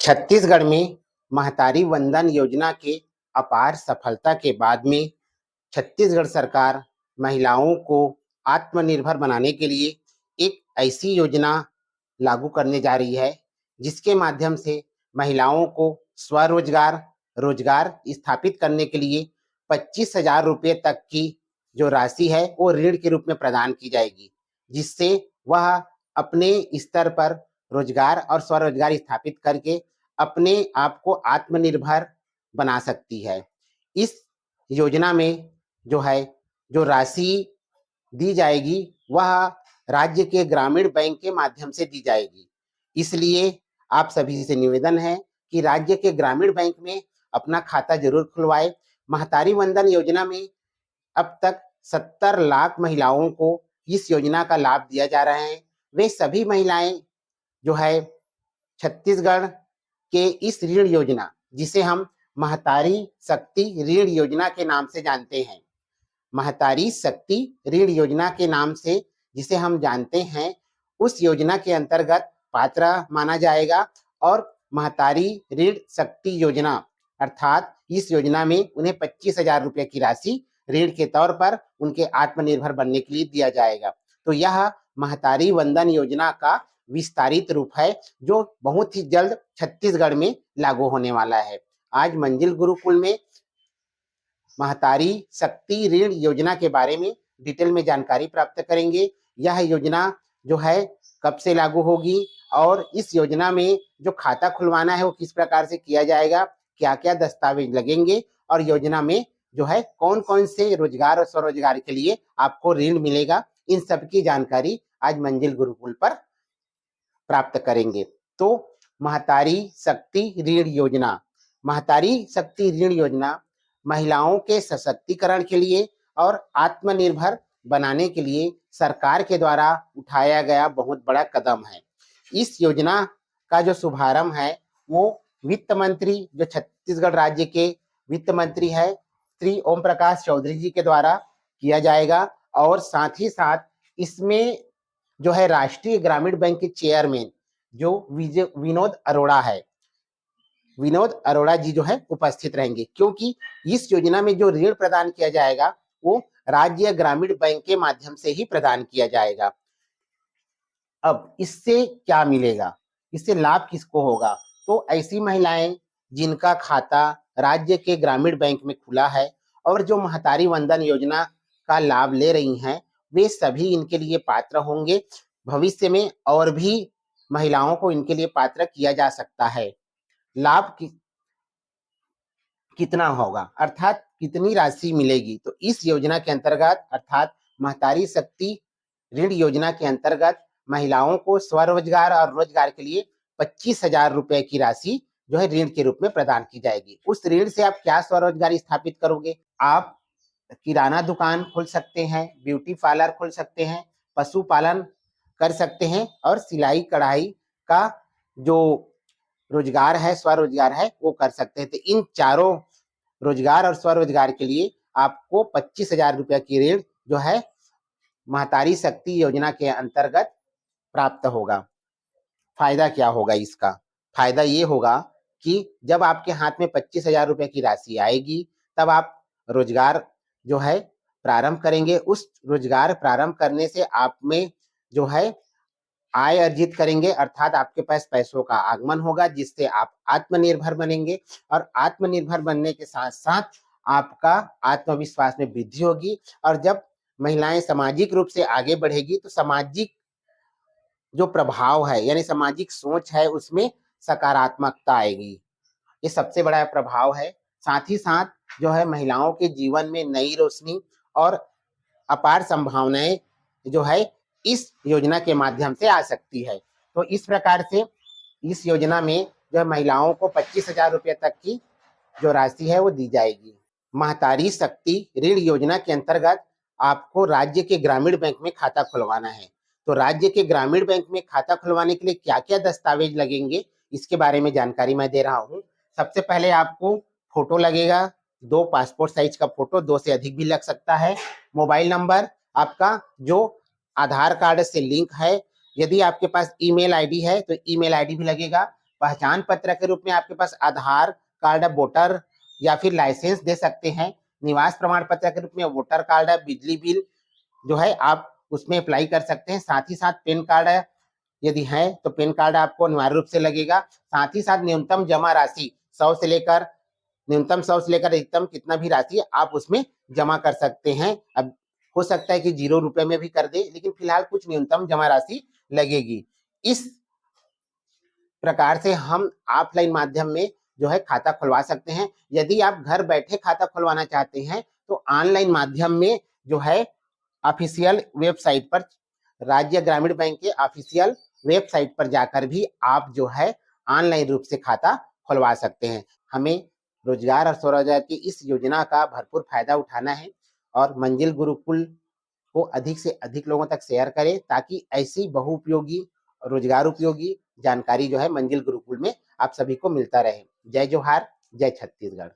छत्तीसगढ़ में महतारी वंदन योजना के अपार सफलता के बाद में छत्तीसगढ़ सरकार महिलाओं को आत्मनिर्भर बनाने के लिए एक ऐसी योजना लागू करने जा रही है जिसके माध्यम से महिलाओं को स्वरोजगार रोजगार स्थापित करने के लिए 25,000 रुपये तक की जो राशि है वो ऋण के रूप में प्रदान की जाएगी, जिससे वह अपने स्तर पर रोजगार और स्वरोजगार स्थापित करके अपने आप को आत्मनिर्भर बना सकती है। इस योजना में जो राशि दी जाएगी वह राज्य के ग्रामीण बैंक के माध्यम से दी जाएगी। इसलिए आप सभी से निवेदन है कि राज्य के ग्रामीण बैंक में अपना खाता जरूर खुलवाए। महतारी वंदन योजना में अब तक 70 लाख महिलाओं को इस योजना का लाभ दिया जा रहा है। वे सभी महिलाएं जो है छत्तीसगढ़ के इस ऋण योजना, जिसे हम महतारी शक्ति ऋण योजना के नाम से जानते हैं, महतारी शक्ति ऋण योजना के नाम से जिसे हम जानते हैं, उस योजना के अंतर्गत पात्र माना जाएगा और महतारी ऋण शक्ति योजना अर्थात इस योजना में उन्हें 25,000 रुपये की राशि ऋण के तौर पर उनके आत्मनिर्भर बनने के लिए दिया जाएगा। तो यह महतारी वंदन योजना का विस्तारित रूप है जो बहुत ही जल्द छत्तीसगढ़ में लागू होने वाला है। आज मंजिल गुरुकुल में महतारी शक्ति ऋण योजना के बारे में डिटेल में जानकारी प्राप्त करेंगे। यह योजना जो है कब से लागू होगी और इस योजना में जो खाता खुलवाना है वो किस प्रकार से किया जाएगा, क्या क्या दस्तावेज लगेंगे और योजना में जो है कौन कौन से रोजगार और स्वरोजगार के लिए आपको ऋण मिलेगा, इन सब की जानकारी आज मंजिल गुरुकुल पर प्राप्त करेंगे। तो महतारी शक्ति ऋण योजना, महतारी शक्ति ऋण योजना महिलाओं के सशक्तिकरण के लिए और आत्मनिर्भर बनाने के लिए सरकार के द्वारा उठाया गया बहुत बड़ा कदम है। इस योजना का जो शुभारंभ है वो वित्त मंत्री, जो छत्तीसगढ़ राज्य के वित्त मंत्री है, श्री ओम प्रकाश चौधरी जी के द्वारा किया जाएगा और साथ ही साथ इसमें जो है राष्ट्रीय ग्रामीण बैंक के चेयरमैन जो विनोद अरोड़ा है, विनोद अरोड़ा जी जो है उपस्थित रहेंगे, क्योंकि इस योजना में जो ऋण प्रदान किया जाएगा वो राज्य ग्रामीण बैंक के माध्यम से ही प्रदान किया जाएगा। अब इससे क्या मिलेगा, इससे लाभ किसको होगा? तो ऐसी महिलाएं जिनका खाता राज्य के ग्रामीण बैंक में खुला है और जो महतारी वंदन योजना का लाभ ले रही हैं, वे सभी इनके लिए पात्र होंगे। भविष्य में और भी महिलाओं को इनके लिए पात्र किया जा सकता है। लाभ कितना होगा अर्थात कितनी राशि मिलेगी? तो इस योजना के अंतर्गत अर्थात महतारी शक्ति ऋण योजना के अंतर्गत महिलाओं को स्वरोजगार और रोजगार के लिए 25,000 रुपए की राशि जो है ऋण के रूप में प्रदान की जाएगी। उस ऋण से आप क्या स्वरोजगार स्थापित करोगे? आप किराना दुकान खोल सकते हैं, ब्यूटी पार्लर खोल सकते हैं, पशुपालन कर सकते हैं और सिलाई कढ़ाई का जो रोजगार है, स्वरोजगार है, वो कर सकते हैं। तो इन चारों रोजगार और स्वरोजगार के लिए आपको 25,000 रुपये की ऋण जो है महतारी शक्ति योजना के अंतर्गत प्राप्त होगा। फायदा क्या होगा इसका? फायदा ये होगा कि जब आपके हाथ में 25,000 रुपये की राशि आएगी तब आप रोजगार जो है प्रारंभ करेंगे। उस रोजगार प्रारंभ करने से आप में जो है आय अर्जित करेंगे, अर्थात आपके पास पैसों का आगमन होगा, जिससे आप आत्मनिर्भर बनेंगे और आत्मनिर्भर बनने के साथ साथ आपका आत्मविश्वास में वृद्धि होगी। और जब महिलाएं सामाजिक रूप से आगे बढ़ेगी तो सामाजिक जो प्रभाव है यानी सामाजिक सोच है उसमें सकारात्मकता आएगी। ये सबसे बड़ा प्रभाव है। साथ ही साथ जो है महिलाओं के जीवन में नई रोशनी और अपार संभावनाएं जो है इस योजना के माध्यम से आ सकती है। तो इस प्रकार से इस योजना में जो है महिलाओं को 25,000 रुपये तक की जो राशि है वो दी जाएगी। महतारी शक्ति ऋण योजना के अंतर्गत आपको राज्य के ग्रामीण बैंक में खाता खुलवाना है। तो राज्य के ग्रामीण बैंक में खाता खुलवाने के लिए क्या क्या दस्तावेज लगेंगे इसके बारे में जानकारी मैं दे रहा हूँ। सबसे पहले आपको फोटो लगेगा, 2 पासपोर्ट साइज का फोटो, 2 से अधिक भी लग सकता है। मोबाइल नंबर आपका जो आधार कार्ड से लिंक है, यदि आपके पास ईमेल आईडी है तो ईमेल आईडी भी लगेगा। पहचान पत्र के रूप में आपके पास आधार कार्ड, वोटर या फिर लाइसेंस दे सकते हैं। निवास प्रमाण पत्र के रूप में वोटर कार्ड, बिजली बिल जो है आप उसमें अप्लाई कर सकते हैं। साथ ही साथ पैन कार्ड यदि है तो पैन कार्ड आपको अनिवार्य रूप से लगेगा। साथ ही साथ न्यूनतम जमा राशि 100 से लेकर न्यूनतम 100 से लेकर अधिकतम कितना भी राशि आप उसमें जमा कर सकते हैं। अब हो सकता है कि 0 रुपए में भी कर दे, लेकिन फिलहाल कुछ न्यूनतम जमा राशि लगेगी। इस प्रकार से हम ऑफलाइन माध्यम में जो है खाता खुलवा सकते हैं। यदि आप घर बैठे खाता खुलवाना चाहते हैं तो ऑनलाइन माध्यम में जो है ऑफिशियल वेबसाइट पर, राज्य ग्रामीण बैंक के ऑफिशियल वेबसाइट पर जाकर भी आप जो है ऑनलाइन रूप से खाता खुलवा सकते हैं। हमें रोजगार और स्वरोजगार की इस योजना का भरपूर फायदा उठाना है और मंजिल गुरुकुल को अधिक से अधिक लोगों तक शेयर करें, ताकि ऐसी बहुउपयोगी रोजगार उपयोगी जानकारी जो है मंजिल गुरुकुल में आप सभी को मिलता रहे। जय जोहार, जय छत्तीसगढ़।